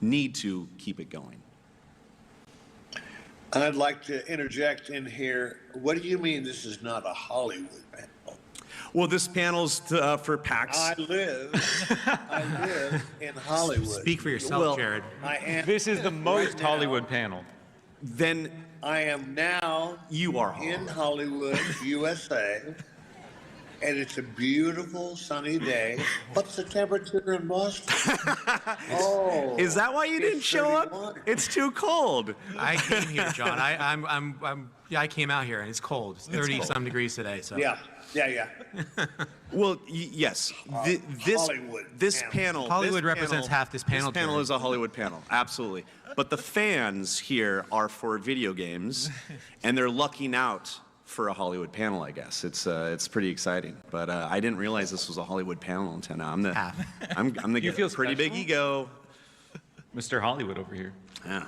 need to keep it going. I'd like to interject in here. What do you mean this is not a Hollywood panel? Well, this panel's for PAX. I live in Hollywood. Speak for yourself, Jared. This is the most Hollywood panel. Then I am now in Hollywood, USA, and it's a beautiful sunny day. What's the temperature in Boston? Is that why you didn't show up? It's too cold. I came here, John. I came out here, and it's cold. It's 30-some degrees today. So Yeah. Well, yes. This panel. Hollywood represents half this panel. This panel is a Hollywood panel, absolutely. But the fans here are for video games, and they're lucking out for a Hollywood panel, I guess. It's pretty exciting. But I didn't realize this was a Hollywood panel until now. I'm the You feel pretty special? big ego. Mr. Hollywood over here. Yeah.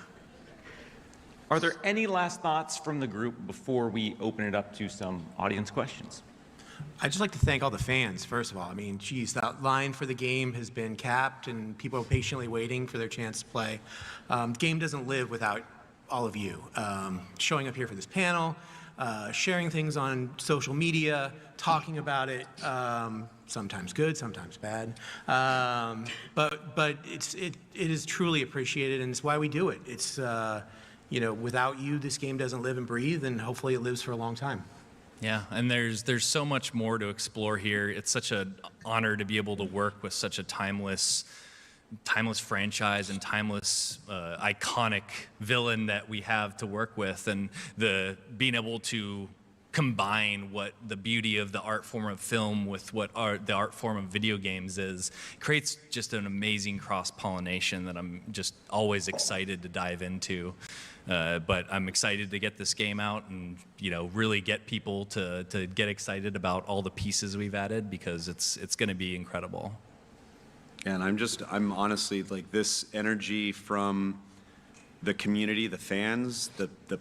Are there any last thoughts from the group before we open it up to some audience questions? I'd just like to thank all the fans, first of all. Geez, that line for the game has been capped, and people are patiently waiting for their chance to play. Game doesn't live without all of you. Showing up here for this panel, sharing things on social media, talking about it, sometimes good, sometimes bad. But it is truly appreciated, and it's why we do it. It's, without you, this game doesn't live and breathe, and hopefully it lives for a long time. Yeah, and there's so much more to explore here. It's such an honor to be able to work with such a timeless franchise and timeless, iconic villain that we have to work with, and being able to combine what the beauty of the art form of film with what the art form of video games is, creates just an amazing cross-pollination that I'm just always excited to dive into. But I'm excited to get this game out and, you know, really get people to get excited about all the pieces we've added, because it's going to be incredible. And I'm honestly, like, this energy from the community, the fans, the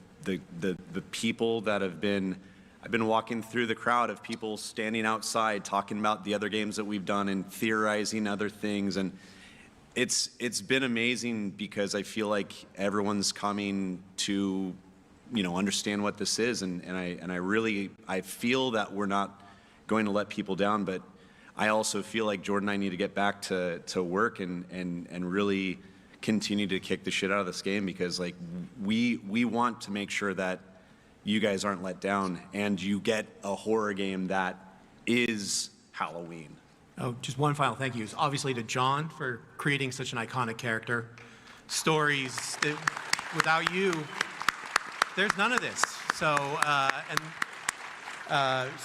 people that have been, I've been walking through the crowd of people standing outside talking about the other games that we've done and theorizing other things, and it's been amazing because I feel like everyone's coming to, you know, understand what this is, and I feel that we're not going to let people down, but I also feel like Jordan and I need to get back to work and really continue to kick the shit out of this game, because like we want to make sure that you guys aren't let down and you get a horror game that is Halloween. Oh, just one final thank you. Obviously to John for creating such an iconic character. Stories that without you, there's none of this. So,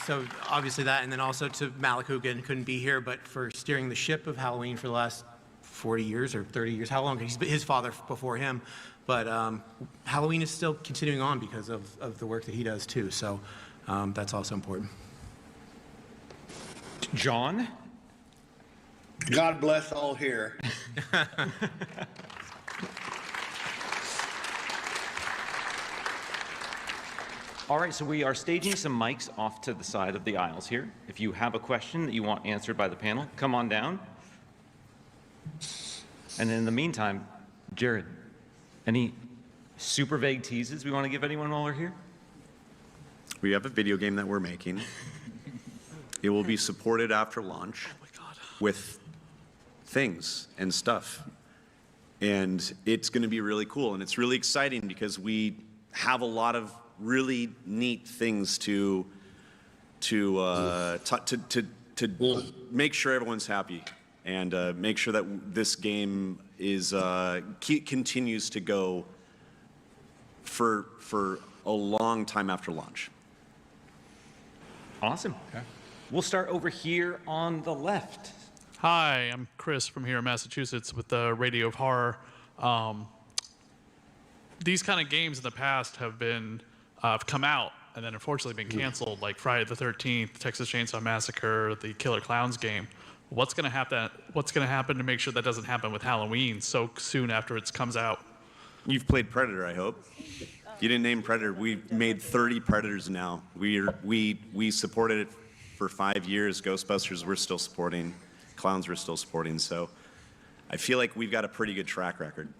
so obviously that, and then also to Malik, who again couldn't be here, but for steering the ship of Halloween for the last 40 years or 30 years, how long? He's been his father before him. But Halloween is still continuing on because of the work that he does too. So that's also important. John? God bless all here. All right, so we are staging some mics off to the side of the aisles here. If you have a question that you want answered by the panel, come on down. And in the meantime, Jared, any super vague teases we want to give anyone while we're here? We have a video game that we're making. It will be supported after launch with things and stuff. And it's going to be really cool. And it's really exciting because we have a lot of really neat things to make sure everyone's happy and make sure that this game is continues to go for a long time after launch. Awesome. Okay. We'll start over here on the left. Hi, I'm Chris from here in Massachusetts with the Radio of Horror. These kind of games in the past have come out and then unfortunately been canceled, like Friday the 13th, Texas Chainsaw Massacre, the Killer Clowns game. What's going to happen to make sure that doesn't happen with Halloween so soon after it comes out? You've played Predator, I hope. You didn't name Predator. We've made 30 Predators now. We supported it for 5 years. Ghostbusters we're still supporting. Clowns we're still supporting. So I feel like we've got a pretty good track record.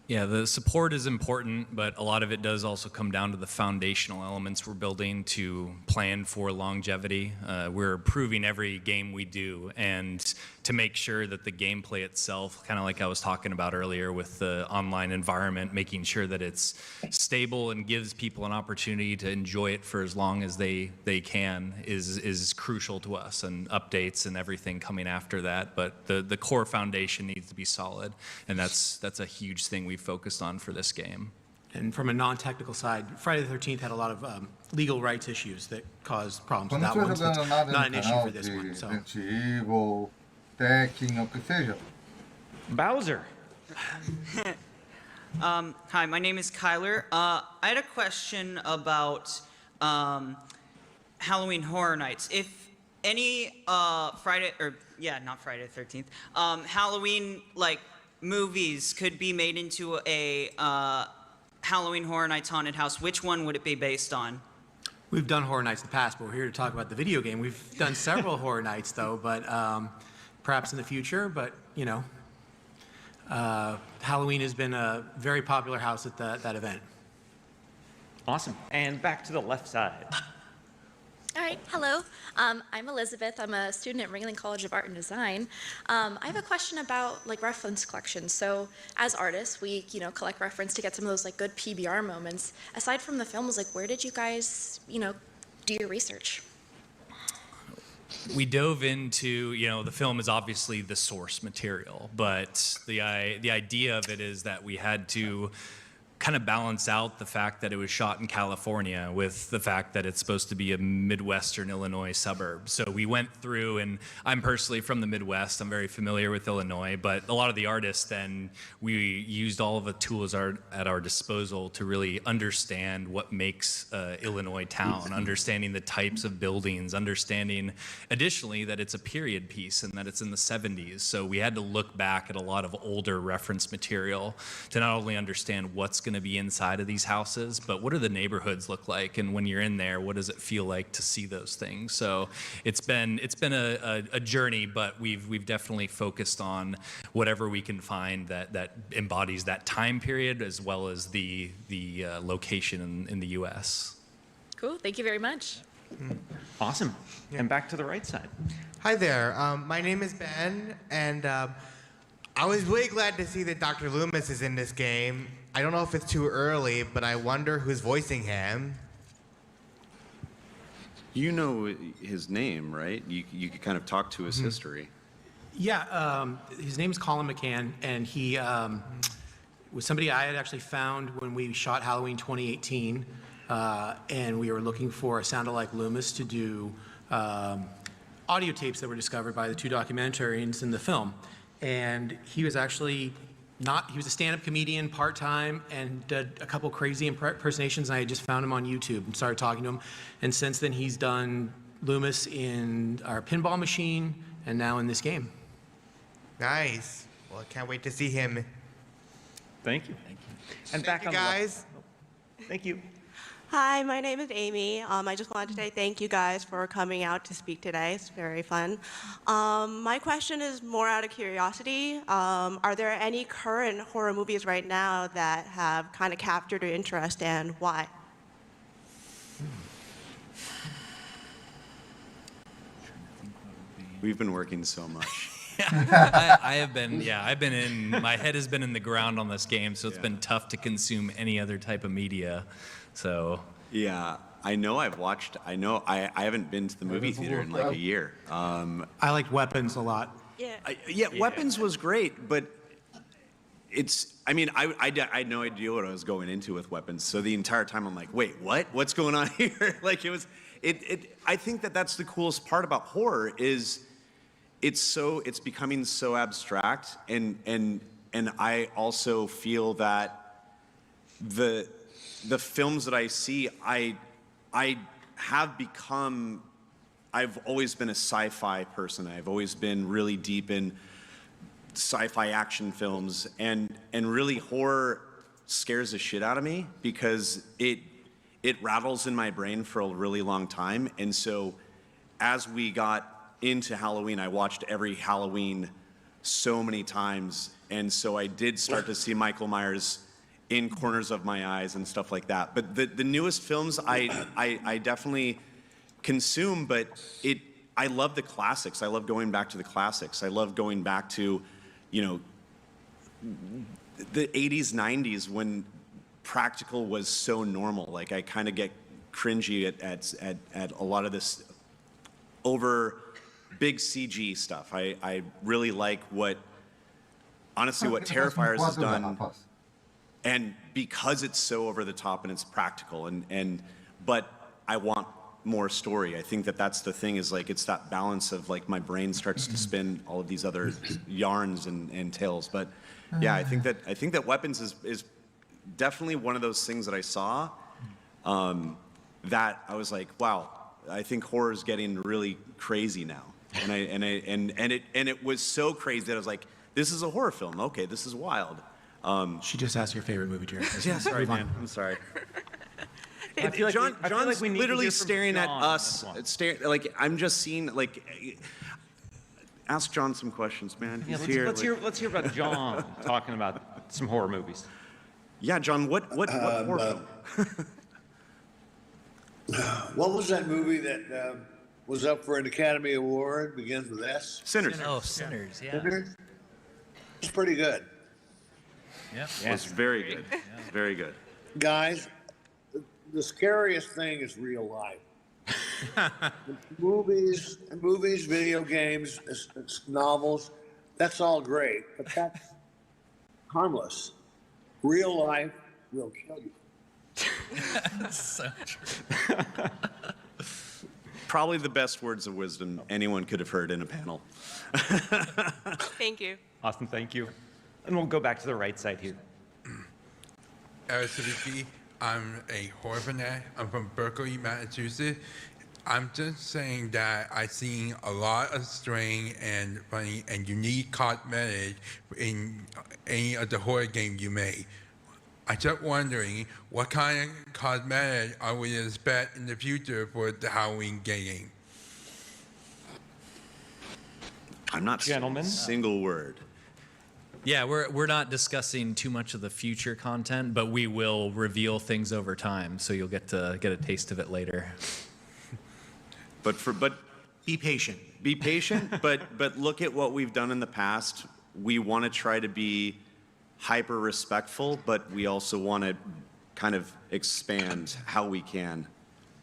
Yeah, the support is important, but a lot of it does also come down to the foundational elements we're building to plan for longevity. We're improving every game we do, and to make sure that the gameplay itself, kind of like I was talking about earlier with the online environment, making sure that it's stable and gives people an opportunity to enjoy it for as long as they can is crucial to us, and updates and everything coming after that. But the core foundation needs to be solid, and that's a huge thing we focused on for this game. And from a non-technical side, Friday the 13th had a lot of legal rights issues that caused problems with that one. So it's not an issue for this one. So. Bowser. Hi, my name is Kyler. I had a question about Halloween Horror Nights. If any not Friday the 13th, Halloween movies could be made into a Halloween Horror Nights haunted house, which one would it be based on? We've done Horror Nights in the past, but we're here to talk about the video game. We've done several Horror Nights though, but perhaps in the future. But you know, Halloween has been a very popular house at that event. Awesome. And back to the left side. All right, hello. I'm Elizabeth. I'm a student at Ringling College of Art and Design. I have a question about reference collections. So as artists, we collect reference to get some of those good PBR moments. Aside from the films, where did you guys do your research? We dove into, the film is obviously the source material, but the idea of it is that we had to kind of balance out the fact that it was shot in California with the fact that it's supposed to be a Midwestern Illinois suburb. So we went through, and I'm personally from the Midwest. I'm very familiar with Illinois, but a lot of the artists then, we used all of the tools at our disposal to really understand what makes Illinois town, understanding the types of buildings, understanding additionally that it's a period piece and that it's in the 70s. So we had to look back at a lot of older reference material to not only understand what's going to be inside of these houses, but what do the neighborhoods look like, and when you're in there, what does it feel like to see those things? So it's been a journey, but we've definitely focused on whatever we can find that embodies that time period as well as the location in the U.S. Cool. Thank you very much. Awesome. And back to the right side. Hi there. My name is Ben, and I was really glad to see that Dr. Loomis is in this game. I don't know if it's too early, but I wonder who's voicing him. You know his name, right? You could kind of talk to his history. Yeah, his name is Colin McCann, and he was somebody I had actually found when we shot Halloween 2018, and we were looking for a sound-alike Loomis to do audio tapes that were discovered by the two documentarians in the film. And he was actually he was a stand-up comedian part-time and did a couple crazy impersonations, and I just found him on YouTube and started talking to him. And since then, he's done Loomis in our pinball machine and now in this game. Nice. Well, I can't wait to see him. Thank you. And Thank you, guys. Thank you. Hi, my name is Amy. I just wanted to say thank you guys for coming out to speak today. It's very fun. My question is more out of curiosity. Are there any current horror movies right now that have kind of captured your interest, and why? We've been working so much. I've been in, my head has been in the ground on this game, so it's been tough to consume any other type of media. So yeah, I haven't been to the movie theater in like a year. I liked Weapons a lot. Yeah. Weapons was great, but I had no idea what I was going into with Weapons. So the entire time I'm like, wait, what? What's going on here? Like I think that's the coolest part about horror is it's becoming so abstract, and I also feel that the films that I see, I've always been a sci-fi person. I've always been really deep in sci-fi action films, and really horror scares the shit out of me because it rattles in my brain for a really long time. And so as we got into Halloween, I watched every Halloween so many times, and so I did start to see Michael Myers in corners of my eyes and stuff like that. But the newest films I definitely consume, but I love the classics. I love going back to the classics. I love going back to, the 80s, 90s when practical was so normal. Like I kind of get cringy at a lot of this over big CG stuff. I really like what Terrifiers has done. And because it's so over the top and it's practical, but I want more story. I think that's the thing, is like it's that balance of like my brain starts to spin all of these other yarns and tales. But yeah, I think that Weapons is definitely one of those things that I saw that I was like, wow, I think horror is getting really crazy now. And it was so crazy that I was like, this is a horror film. Okay, this is wild. She just asked your favorite movie, Jared. Yeah, sorry, man. I'm sorry. I feel like John's we need to literally hear from staring at John us. on this Like I'm just seeing. Like, ask John some questions, man. He's here. Let's hear about John talking about some horror movies. Yeah, John. What horror film? What was that movie that was up for an Academy Award? Begins with S. Sinners. Oh, Sinners, yeah. Sinners? It's pretty good. Yeah, It's very good. Very good. Guys, the scariest thing is real life. movies, video games, novels, that's all great, but that's harmless. Real life, will kill you. So true. Probably the best words of wisdom anyone could have heard in a panel. Thank you. Austin, thank you. And we'll go back to the right side here. Arasaki, I'm a horror fanatic. I'm from Berkeley, Massachusetts. I'm just saying that I've seen a lot of strange and funny and unique cosmetics in any of the horror games you made. I'm just wondering what kind of cosmetics I would expect in the future for the Halloween game. I'm not Gentlemen. Single word. Yeah, we're not discussing too much of the future content, but we will reveal things over time, so you'll get a taste of it later. But be patient. Be patient, but look at what we've done in the past. We want to try to be hyper respectful, but we also want to kind of expand how we can.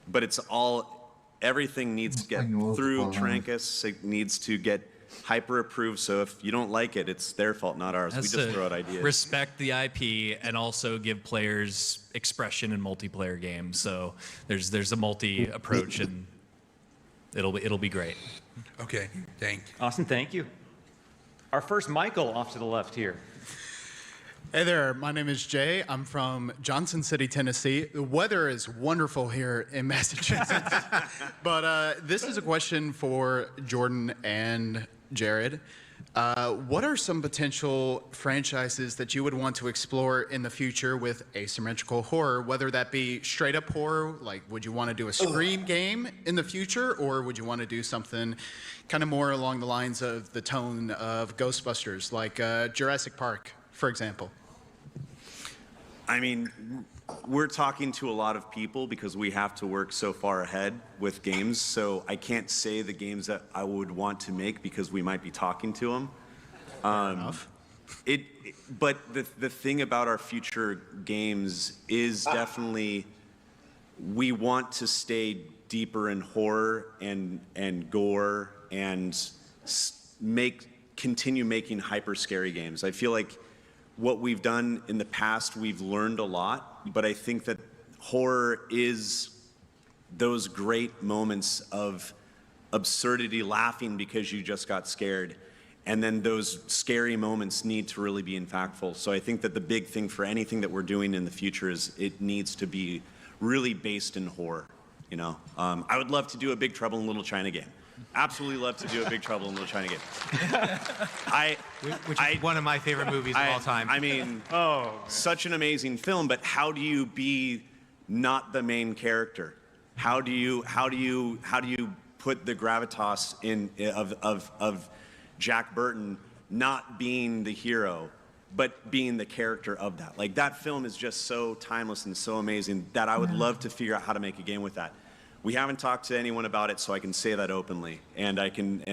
But it's all, everything needs to get through Trancas. It needs to get hyper approved. So if you don't like it, it's their fault, not ours. That's we just to throw out ideas. Respect the IP and also give players expression in multiplayer games. So there's a multi approach, and it'll be great. Okay, thanks. Austin, thank you. Our first Michael off to the left here. Hey there, my name is Jay. I'm from Johnson City, Tennessee. The weather is wonderful here in Massachusetts. But this is a question for Jordan and Jared. What are some potential franchises that you would want to explore in the future with asymmetrical horror, whether that be straight up horror, like would you want to do a Scream game in the future, or would you want to do something kind of more along the lines of the tone of Ghostbusters, like Jurassic Park, for example? I mean, we're talking to a lot of people because we have to work so far ahead with games. So I can't say the games that I would want to make because we might be talking to them. Fair enough. But the thing about our future games is definitely we want to stay deeper in horror and gore and continue making hyper scary games. I feel like what we've done in the past, we've learned a lot, but I think that horror is those great moments of absurdity, laughing because you just got scared, and then those scary moments need to really be impactful. So I think that the big thing for anything that we're doing in the future is it needs to be really based in horror. You know, I would love to do a Big Trouble in Little China game. Absolutely love to do a Big Trouble in Little China game. Which is one of my favorite movies of all time. I mean, such an amazing film, but how do you be not the main character? How do you put the gravitas of Jack Burton not being the hero, but being the character of that? Like, that film is just so timeless and so amazing that I would love to figure out how to make a game with that. We haven't talked to anyone about it, so I can say that openly, and I can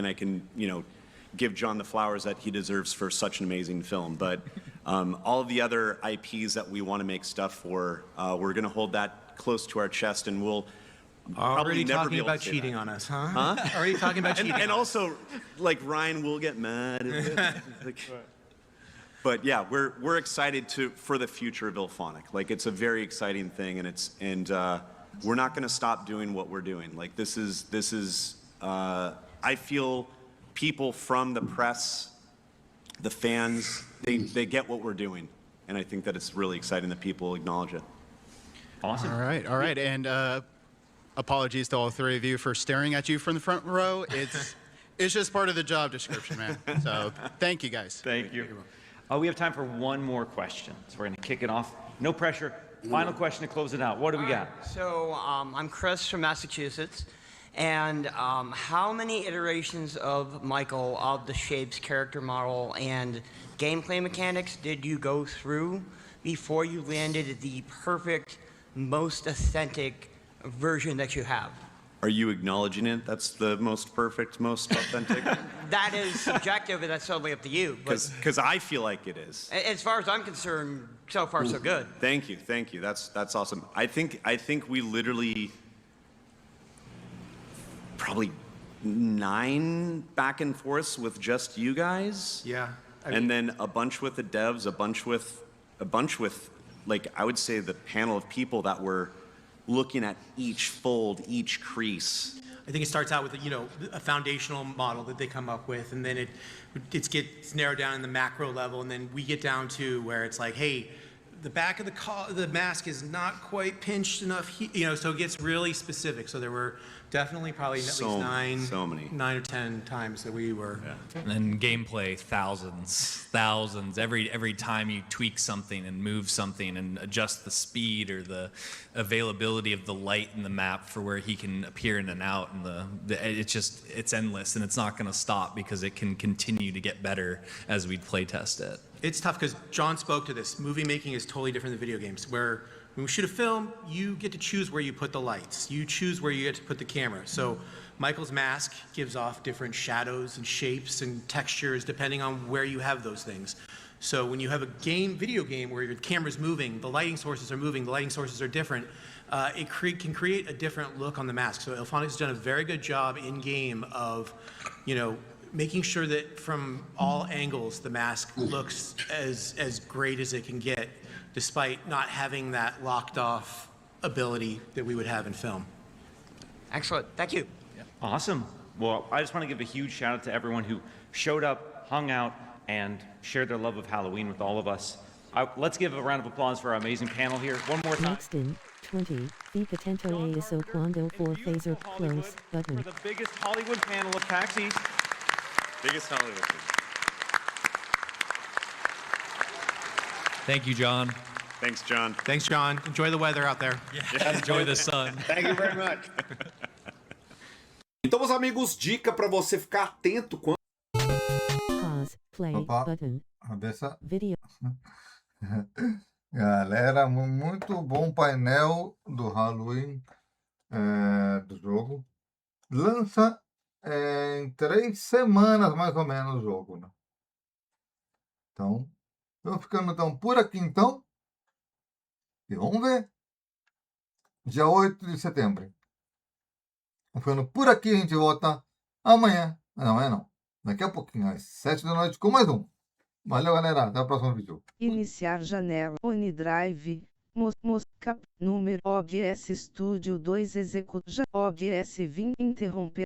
give John the flowers that he deserves for such an amazing film. But all of the other IPs that we want to make stuff for, we're going to hold that close to our chest, and we'll probably never be able to say cheating that. on us, huh? Already talking about cheating. And also, like, Ryan will get mad. But yeah, we're excited for the future of IllFonic. Like, it's a very exciting thing, and we're not going to stop doing what we're doing. Like, this is I feel people from the press, the fans, they get what we're doing, and I think that it's really exciting that people acknowledge it. Awesome. All right, and apologies to all three of you for staring at you from the front row. It's just part of the job description, man. So thank you guys. Thank you. We have time for one more question, so we're going to kick it off. No pressure. Final question to close it out. What do we got? So I'm Chris from Massachusetts, and how many iterations of Michael, of the Shapes character model and gameplay mechanics did you go through before you landed the perfect, most authentic version that you have? Are you acknowledging it? That's the most perfect, most authentic? That is subjective, and that's totally up to you. Because I feel like it is. As far as I'm concerned, so far so good. Thank you. That's awesome. I think we literally probably 9 back and forths with just you guys. Yeah. And then a bunch with the devs, a bunch with like, I would say the panel of people that were looking at each fold, each crease. I think it starts out with a foundational model that they come up with, and then it gets narrowed down in the macro level, and then we get down to where it's like, hey, the back of the mask is not quite pinched enough, so it gets really specific. So there were definitely probably at least nine or 10 times that we were. And then gameplay, thousands. Every time you tweak something and move something and adjust the speed or the availability of the light in the map for where he can appear in and out, and it's endless, and it's not going to stop because it can continue to get better as we play test it. It's tough because John spoke to this. Movie making is totally different than video games, where when we shoot a film, you get to choose where you put the lights. You choose where you get to put the camera. So Michael's mask gives off different shadows and shapes and textures depending on where you have those things. So when you have a video game where your camera's moving, the lighting sources are moving, the lighting sources are different, it can create a different look on the mask. So Ilphonic's done a very good job in-game of, making sure that from all angles the mask looks as great as it can get, despite not having that locked off ability that we would have in film. Excellent. Thank you. Awesome. Well, I just want to give a huge shout out to everyone who showed up, hung out, and shared their love of Halloween with all of us. Let's give a round of applause for our amazing panel here. One more time. Next in 20, Ficatento eso cuando for phaser close button. For the biggest Hollywood panel of PAX East. Biggest Hollywood. Thank you, John. Thanks, John. Thanks, John. Enjoy the weather out there. Yeah, enjoy the sun. Thank you very much. Então, meus amigos, dica para você ficar atento quando... Pause, play, button. Video. Galera, muito bom painel do Halloween do jogo. Lança em 3 semanas, mais ou menos, o jogo, né? Então, eu ficando por aqui, então. E vamos ver. Dia 8 de setembro. Eu ficando por aqui, a gente volta amanhã. Não, amanhã não. Daqui a pouquinho, às 7 da noite, com mais um. Valeu, galera. Até o próximo vídeo. Iniciar janela. OneDrive. Cap. Número. OBS Studio 2 executa. OBS 20. Interromper.